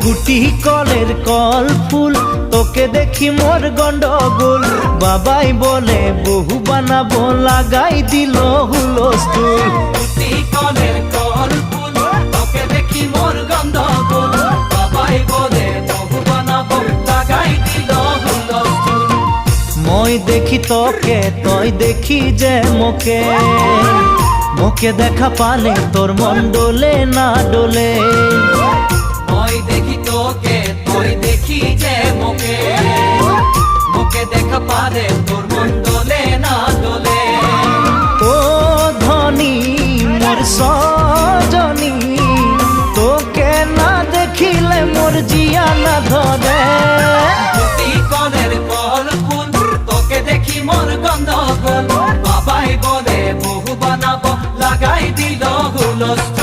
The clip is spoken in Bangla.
গুটি কলের কল ফুল তোকে দেখি মোর গন্ডগোল বাবাই বলে বহু বানাবো লাগাই দিল হুলস্থুল গুটি কলের কল ফুল তোকে দেখি মোর গন্ডগোল বাবাই বলে বহু বানাবো লাগাই দিল হুলস্থুল মই দেখি তোকে তই দেখি যে মোকে মোকে দেখা পালে তোর মন ডোলে না ডোলে মই দেখি তোকে তুই দেখি যে মোকে মোকে দেখা পারে তোর মন দোলে না দোলে ও ধনী মোর সজনী তোকে না দেখিলে মোর জিয়া না ধরে গুটি কলের কল ফুল তোকে দেখি মোর গন্ডগোল বাবাই বলে বহু বানাবো লাগাই দিল হুলস্থুল